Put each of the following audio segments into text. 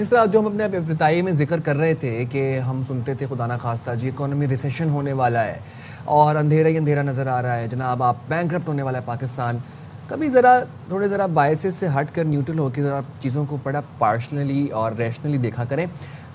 جس طرح جو ہم اپنے ابتدائی میں ذکر کر رہے تھے کہ ہم سنتے تھے خدا نخواستہ جی اکانومی ریسیشن ہونے والا ہے اور اندھیرا ہی اندھیرا نظر آ رہا ہے جناب، آپ بینکرپٹ ہونے والا ہے پاکستان. کبھی تھوڑے بائسز سے ہٹ کر نیوٹرل ہو کے ذرا چیزوں کو بڑا پارشنلی اور ریشنلی دیکھا کریں.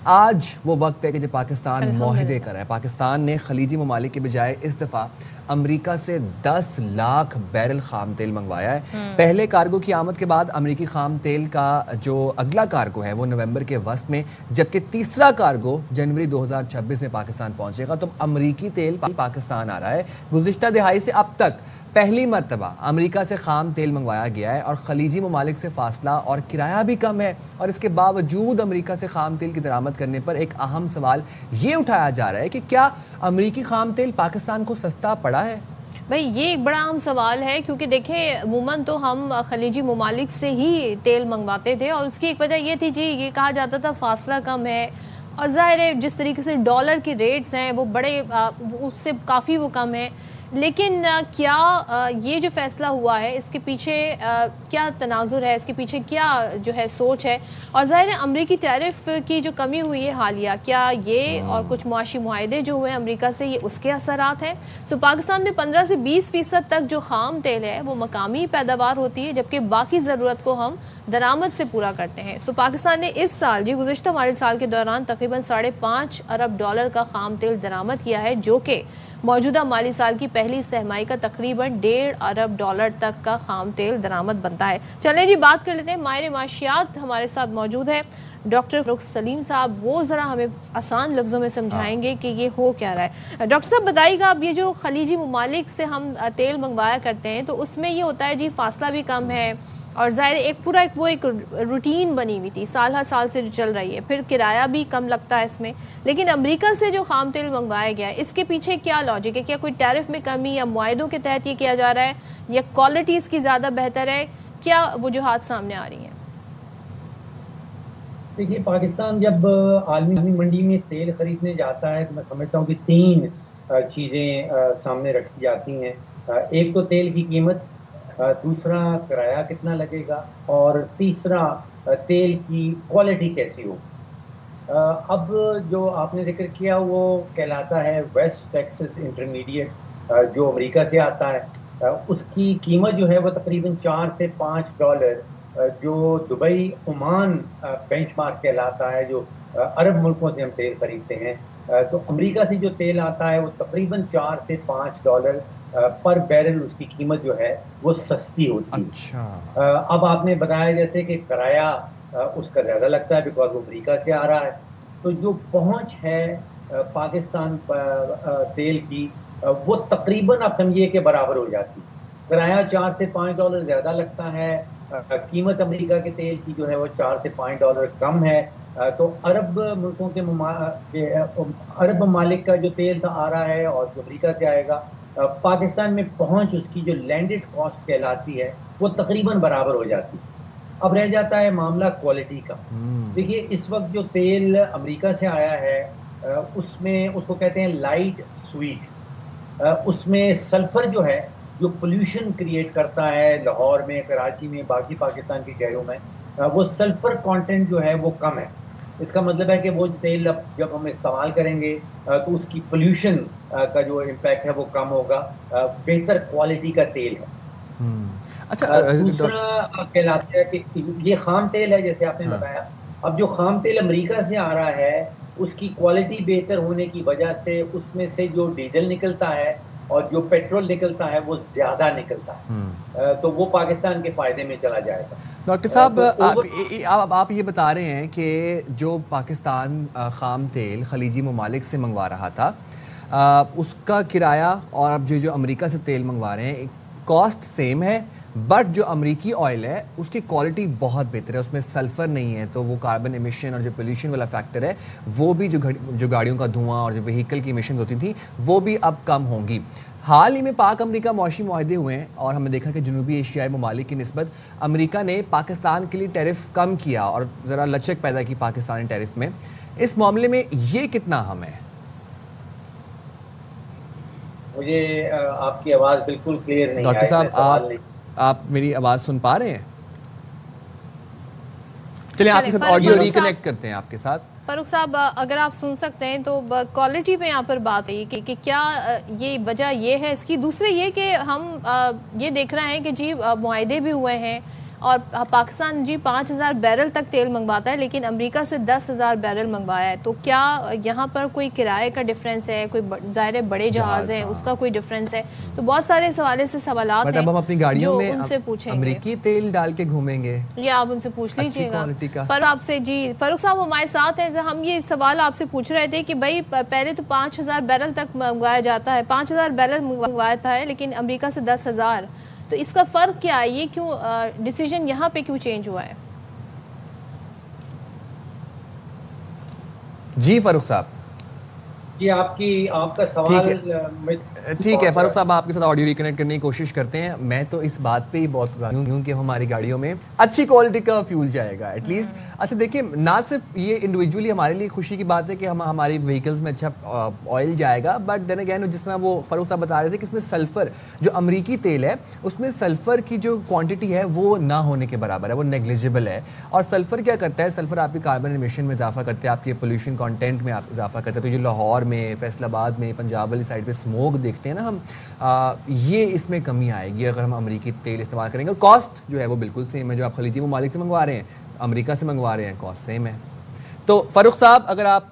آج وہ وقت ہے کہ جب پاکستان معاہدے کر رہا ہے. پاکستان نے خلیجی ممالک کے بجائے اس دفعہ امریکہ سے 10 لاکھ بیرل خام تیل منگوایا ہے. پہلے کارگو کی آمد کے بعد امریکی خام تیل کا جو اگلا کارگو ہے وہ نومبر کے وسط میں، جبکہ تیسرا کارگو جنوری 2026 میں پاکستان پہنچے گا. تو امریکی تیل پاکستان آ رہا ہے. گزشتہ دہائی سے اب تک پہلی مرتبہ امریکہ سے خام تیل منگوایا گیا ہے اور خلیجی ممالک سے فاصلہ اور کرایہ بھی کم ہے. اور اس کے باوجود امریکہ سے خام تیل کی درآمد کرنے پر ایک اہم سوال یہ اٹھایا جا رہا ہے کہ کیا امریکی خام تیل پاکستان کو سستا پڑا ہے؟ بھائی یہ ایک بڑا اہم سوال ہے، کیونکہ دیکھیں عموماً تو ہم خلیجی ممالک سے ہی تیل منگواتے تھے اور اس کی ایک وجہ یہ تھی جی یہ کہا جاتا تھا فاصلہ کم ہے، اور ظاہر ہے جس طریقے سے ڈالر کی ریٹس ہیں وہ بڑے اس سے کافی وہ کم ہیں. لیکن کیا یہ جو فیصلہ ہوا ہے اس کے پیچھے کیا تناظر ہے، اس کے پیچھے کیا جو ہے سوچ ہے؟ اور ظاہر ہے امریکی ٹیرف کی جو کمی ہوئی ہے حالیہ، کیا یہ اور کچھ معاشی معاہدے جو ہوئے امریکہ سے یہ اس کے اثرات ہیں؟ پاکستان میں 15 سے 20% تک جو خام تیل ہے وہ مقامی پیداوار ہوتی ہے، جبکہ باقی ضرورت کو ہم درآمد سے پورا کرتے ہیں. پاکستان نے اس سال گزشتہ مالی سال کے دوران تقریباً $5.5 ارب کا خام تیل درآمد کیا ہے، جو کہ موجودہ مالی سال کی پہلی سہمائی کا تقریباً $1.5 ارب تک کا خام تیل درآمد بنتا ہے. چلیں جی بات کر لیتے ہیں، ماہر معاشیات ہمارے ساتھ موجود ہے ڈاکٹر فاروق سلیم صاحب. وہ ذرا ہمیں آسان لفظوں میں سمجھائیں گے کہ یہ ہو کیا رہا ہے. ڈاکٹر صاحب بتائیے گا، اب یہ جو خلیجی ممالک سے ہم تیل منگوایا کرتے ہیں تو اس میں یہ ہوتا ہے جی فاصلہ بھی کم ہے اور ظاہر ایک روٹین بنی ہوئی تھی سال ہر سال سے جو چل رہی ہے، پھر کرایہ بھی کم لگتا ہے اس میں. لیکن امریکہ سے جو خام تیل منگوایا گیا ہے اس کے پیچھے کیا لاجک ہے؟ کیا کوئی ٹیرف میں کمی یا معاہدوں کے تحت یہ کیا جا رہا ہے یا کوالٹی اس کی زیادہ بہتر ہے؟ کیا وجوہات سامنے آ رہی ہیں؟ دیکھیے، پاکستان جب عالمی منڈی میں تیل خریدنے جاتا ہے تو میں سمجھتا ہوں کہ 3 چیزیں سامنے رکھی جاتی ہیں. ایک تو تیل کی قیمت، دوسرا کرایہ کتنا لگے گا، اور تیسرا تیل کی کوالٹی کیسی ہوگی. اب جو آپ نے ذکر کیا وہ کہلاتا ہے ویسٹ ٹیکسس انٹرمیڈیٹ، جو امریکہ سے آتا ہے. اس کی قیمت جو ہے وہ تقریباً $4 سے $5، جو دبئی عمان بینچ مارک کہلاتا ہے، جو عرب ملکوں سے ہم تیل خریدتے ہیں. تو امریکہ سے جو تیل آتا ہے وہ تقریباً $4 سے $5 پر بیرل، اس کی قیمت جو ہے وہ سستی ہوتی ہے. اچھا، اب آپ نے بتایا جیسے کہ کرایہ اس کا زیادہ لگتا ہے بیکاز وہ امریکہ سے آ رہا ہے. تو جو پہنچ ہے پاکستان تیل کی، وہ تقریباً آپ سمجھیے کہ برابر ہو جاتی ہے. کرایہ $4 سے $5 زیادہ لگتا ہے، قیمت امریکہ کے تیل کی جو ہے وہ $4 سے $5 کم ہے. تو عرب ملکوں کے عرب ممالک کا جو تیل آ رہا ہے اور جو امریکہ سے آئے گا، پاکستان میں پہنچ اس کی جو لینڈڈ کاسٹ کہلاتی ہے وہ تقریباً برابر ہو جاتی ہے. اب رہ جاتا ہے معاملہ کوالٹی کا. دیکھیے، اس وقت جو تیل امریکہ سے آیا ہے اس کو کہتے ہیں لائٹ سویٹ. اس میں سلفر جو ہے، جو پولوشن کریٹ کرتا ہے لاہور میں، کراچی میں، باقی پاکستان کے شہروں میں، وہ سلفر کانٹینٹ جو ہے وہ کم ہے. اس کا مطلب ہے کہ وہ تیل جب ہم استعمال کریں گے تو اس کی پولوشن کا جو امپیکٹ ہے وہ کم ہوگا. بہتر کوالٹی کا تیل ہے. اچھا. دوسرا کہلاتا ہے کہ یہ خام تیل ہے جیسے آپ نے بتایا. اب جو خام تیل امریکہ سے آ رہا ہے اس کی کوالٹی بہتر ہونے کی وجہ سے اس میں سے جو ڈیزل نکلتا ہے اور جو پیٹرول نکلتا ہے وہ زیادہ نکلتا ہے. تو وہ پاکستان کے فائدے میں چلا جائے گا. ڈاکٹر صاحب آپ یہ بتا رہے ہیں کہ جو پاکستان خام تیل خلیجی ممالک سے منگوا رہا تھا اس کا کرایہ اور اب جو امریکہ سے تیل منگوا رہے ہیں کاسٹ سیم ہے، بٹ جو امریکی آئل ہے اس کی کوالٹی بہت بہتر ہے، اس میں سلفر نہیں ہے، تو وہ کاربن ایمیشن اور جو پولیوشن والا فیکٹر ہے وہ بھی جو گاڑیوں کا دھواں اور جو وہیکل کی ایمیشنز ہوتی تھیں وہ بھی اب کم ہوں گی. حال ہی میں پاک امریکہ معاشی معاہدے ہوئے ہیں اور ہم نے دیکھا کہ جنوبی ایشیائی ممالک کی نسبت امریکہ نے پاکستان کے لیے ٹیرف کم کیا اور ذرا لچک پیدا کی پاکستانی ٹیرف میں. اس معاملے میں یہ کتنا اہم ہے؟ مجھے آپ کی آواز بالکل کلیئر نہیں ڈاکٹر آئی. صاحب آپ میری آواز سن پا رہے ہیں؟ چلیں آپ کے ساتھ آڈیو ریکنیکٹ کرتے ہیں آپ کے ساتھ. فاروق صاحب اگر آپ سن سکتے ہیں تو کوالٹی پہ یہاں پر بات ہے کہ کیا یہ وجہ یہ ہے اس کی. دوسرے یہ کہ ہم یہ دیکھ رہے ہیں کہ جی معاہدے بھی ہوئے ہیں اور پاکستان جی 5,000 بیرل تک تیل منگواتا ہے لیکن امریکہ سے 10,000 بیرل منگوایا ہے. تو کیا یہاں پر کوئی کرائے کا ڈفرینس ہے, کوئی ظاہر بڑے جہاز ہیں اس کا کوئی ڈفرینس ہے؟ تو بہت سارے سوالے سے سوالات ہیں اب ہم اپنی گاڑیوں میں ان سے پوچھیں گے, امریکی تیل ڈال کے گھومیں گے, یہ آپ ان سے پوچھ لیجیے گا. پر آپ سے جی فاروق صاحب ہمارے ساتھ ہیں, ہم یہ سوال آپ سے پوچھ رہے تھے کہ بھائی پہلے تو 5,000 بیرل تک منگوایا جاتا ہے, 5,000 بیرل منگوایا تھا ہے لیکن امریکہ سے 10,000, تو اس کا فرق کیا ہے؟ یہ کیوں ڈیسیجن یہاں پہ کیوں چینج ہوا ہے؟ جی فاروق صاحب. جی آپ کا سوال ٹھیک ہے فاروق صاحب, آپ کے ساتھ آڈیو ریکنیکٹ کرنے کی کوشش کرتے ہیں. میں تو اس بات پہ ہی بہت راضی ہوں کہ ہماری گاڑیوں میں اچھی کوالٹی کا فیول جائے گا ایٹ لیسٹ. اچھا دیکھیں, نہ صرف یہ انڈیویجولی ہمارے لیے خوشی کی بات ہے کہ ہماری وہیکلز میں اچھا آئل جائے گا, بٹ دین اگین جس طرح وہ فاروق صاحب بتا رہے تھے کہ اس میں سلفر, جو امریکی تیل ہے اس میں سلفر کی جو کوانٹٹی ہے وہ نہ ہونے کے برابر ہے, وہ نیگلیجبل ہے. اور سلفر کیا کرتا ہے, سلفر آپ کی کاربن ایمیشن میں اضافہ کرتے ہیں, آپ کے پولوشن کانٹینٹ میں آپ اضافہ کرتے ہیں. تو جو لاہور میں, فیصل آباد میں, پنجاب والی سائڈ پہ اسموک دیکھتے ہیں نا ہم, یہ اس میں کمی آئے گی اگر ہم امریکی تیل استعمال کریں گے. اور کاسٹ جو ہے وہ بالکل سیم ہے, جو آپ خلیجی ممالک سے منگوا رہے ہیں, امریکہ سے منگوا رہے ہیں, کاسٹ سیم ہے. تو فاروق صاحب اگر آپ,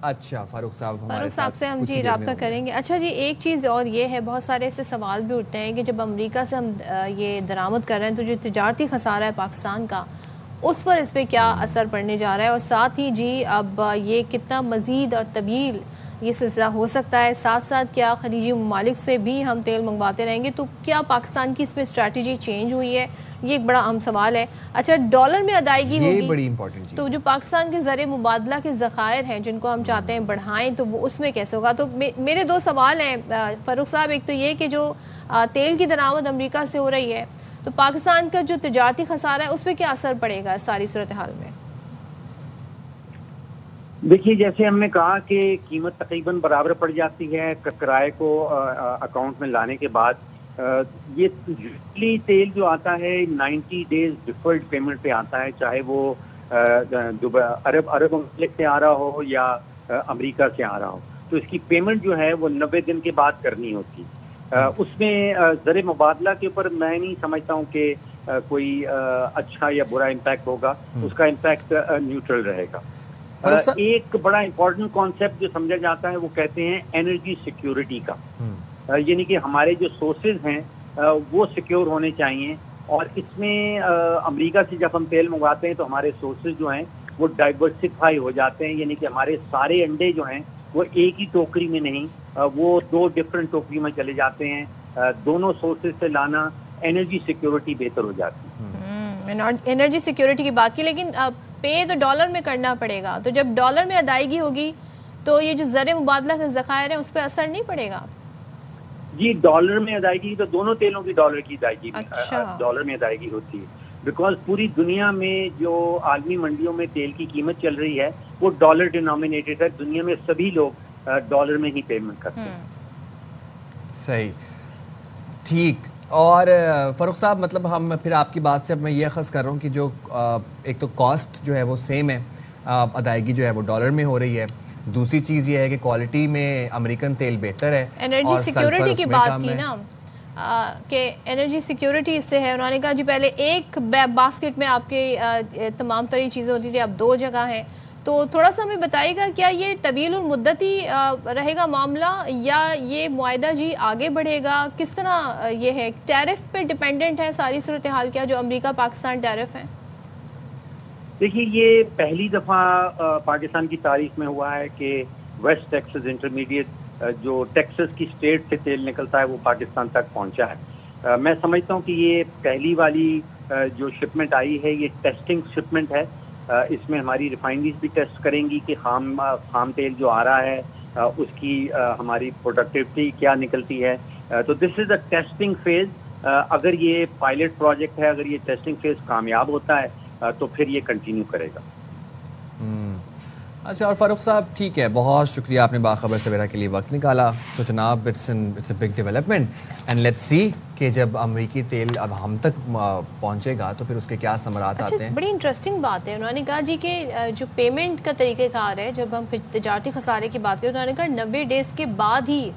اچھا فاروق صاحب سے ہم جی رابطہ کریں گے. اچھا جی, ایک چیز اور یہ ہے, بہت سارے ایسے سوال بھی اٹھتے ہیں کہ جب امریکہ سے ہم یہ درآمد کر رہے ہیں تو جو تجارتی خسارہ ہے پاکستان کا, اس پر اس پہ کیا اثر پڑنے جا رہا ہے, اور ساتھ ہی جی اب یہ کتنا مزید اور طویل یہ سلسلہ ہو سکتا ہے. ساتھ ساتھ کیا خلیجی ممالک سے بھی ہم تیل منگواتے رہیں گے, تو کیا پاکستان کی اس میں اسٹریٹجی چینج ہوئی ہے؟ یہ ایک بڑا اہم سوال ہے. اچھا ڈالر میں ادائیگی ہوگی, بڑی امپورٹنٹ چیز, تو جو پاکستان کے زر مبادلہ کے ذخائر ہیں جن کو ہم چاہتے ہیں بڑھائیں, تو وہ اس میں کیسے ہوگا؟ تو میرے دو سوال ہیں فاروق صاحب. ایک تو یہ کہ جو تیل کی درآمد امریکہ سے ہو رہی ہے, تو پاکستان کا جو تجارتی خسارہ ہے اس پہ کیا اثر پڑے گا ساری صورتحال میں؟ دیکھیے, جیسے ہم نے کہا کہ قیمت تقریباً برابر پڑ جاتی ہے کرائے کو اکاؤنٹ میں لانے کے بعد. یہ یوزلی تیل جو آتا ہے 90 days ڈیفرڈ پیمنٹ پہ آتا ہے, چاہے وہ عرب ممالک سے آ رہا ہو یا امریکہ سے آ رہا ہو. تو اس کی پیمنٹ جو ہے وہ 90 دن کے بعد کرنی ہوتی. اس میں زر مبادلہ کے اوپر میں نہیں سمجھتا ہوں کہ کوئی اچھا یا برا امپیکٹ ہوگا. اس کا امپیکٹ نیوٹرل رہے گا. ایک بڑا امپورٹنٹ کانسیپٹ جو سمجھا جاتا ہے وہ کہتے ہیں انرجی سیکیورٹی کا, یعنی کہ ہمارے جو سورسز ہیں وہ سیکیور ہونے چاہیے. اور اس میں امریکہ سے جب ہم تیل منگواتے ہیں تو ہمارے سورسز جو ہیں وہ ڈائیورسفائی ہو جاتے ہیں, یعنی کہ ہمارے سارے انڈے جو ہیں وہ ایک ہی ٹوکری میں نہیں, وہ 2 ڈفرینٹ ٹوکری میں چلے جاتے ہیں. دونوں سورسز سے لانا انرجی سیکیورٹی بہتر ہو جاتی ہے. انرجی سیکیورٹی کی بات کی, لیکن پے تو ڈالر میں کرنا پڑے گا. تو جب ڈالر میں ادائیگی ہوگی تو یہ جو زر مبادلہ کے ذخائر ہیں اس پہ اثر نہیں پڑے گا؟ جی, ڈالر میں ادائیگی تو دونوں تیلوں کی ڈالر کی ادائیگی ڈالر میں ادائیگی ہوتی ہے, بیکاز پوری دنیا میں جو عالمی منڈیوں میں تیل کی قیمت چل رہی ہے وہ ڈالر ڈینومینیٹڈ ہے. دنیا میں سبھی لوگ ڈالر میں ہی پیمنٹ کرتے ہیں. صحیح, ٹھیک. اور فاروق صاحب, مطلب ہم پھر آپ کی بات سے اب میں یہ اخذ کر رہا ہوں کہ جو ایک تو کاسٹ جو ہے وہ سیم ہے, ادائیگی جو ہے وہ ڈالر میں ہو رہی ہے. دوسری چیز یہ ہے کہ کوالٹی میں امریکن تیل بہتر ہے. انرجی سیکیورٹی کی بات کی نا کہ انرجی سیکیورٹی اس سے ہے, انہوں نے کہا جی پہلے ایک باسکٹ میں آپ کے تمام ترین چیزیں ہوتی تھی, اب 2 جگہ ہیں. تو تھوڑا سا ہمیں بتائیے گا کیا یہ طویل المدتی رہے گا معاملہ یا یہ معاہدہ جی آگے بڑھے گا؟ کس طرح یہ ہے؟ ٹیرف پہ ڈیپینڈنٹ ہے ساری صورتحال کیا جو امریکہ پاکستان ٹیرف ہیں؟ دیکھیے, یہ پہلی دفعہ پاکستان کی تاریخ میں ہوا ہے کہ ویسٹ ٹیکسس انٹرمیڈیٹ جو ٹیکسس کی اسٹیٹ سے تیل نکلتا ہے وہ پاکستان تک پہنچا ہے. میں سمجھتا ہوں کہ یہ پہلی والی جو شپمنٹ آئی ہے یہ ٹیسٹنگ شپمنٹ ہے. اس میں ہماری ریفائنریز بھی ٹیسٹ کریں گی کہ خام تیل جو آ رہا ہے اس کی ہماری پروڈکٹیوٹی کیا نکلتی ہے. تو دس از اے ٹیسٹنگ فیز. اگر یہ پائلٹ پروجیکٹ ہے, اگر یہ ٹیسٹنگ فیز کامیاب ہوتا ہے تو پھر یہ کنٹینیو کرے گا. اچھا، اور فاروق صاحب ٹھیک ہے، بہت شکریہ آپ نے باخبر سویرا کے لیے وقت نکالا. تو جناب it's a big development and let's see کہ جب امریکی تیل اب ہم تک پہنچے گا تو پھر اس کے کیا ثمرات آتے ہیں. بڑی انٹرسٹنگ بات ہے. انہوں نے کہا جی کہ جو پیمنٹ کا طریقہ کار ہے، جب ہم تجارتی خسارے کی بات کریں، انہوں نے کہا 90 ڈیز کے بعد ہی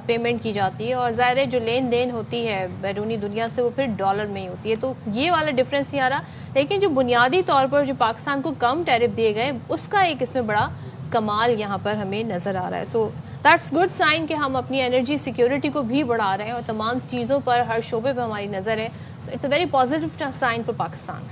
پیمنٹ کی جاتی ہے، اور ظاہر ہے جو لین دین ہوتی ہے بیرونی دنیا سے وہ پھر ڈالر میں ہی ہوتی ہے. تو یہ والا ڈفرینس نہیں آ رہا، لیکن جو بنیادی طور پر جو پاکستان کو کم ٹیرف دیے گئے اس کا ایک اس میں بڑا کمال یہاں پر ہمیں نظر آ رہا ہے. سو دیٹس گڈ سائن کہ ہم اپنی انرجی سیکیورٹی کو بھی بڑھا رہے ہیں اور تمام چیزوں پر، ہر شعبے پہ ہماری نظر ہے. So it's a very positive sign for Pakistan.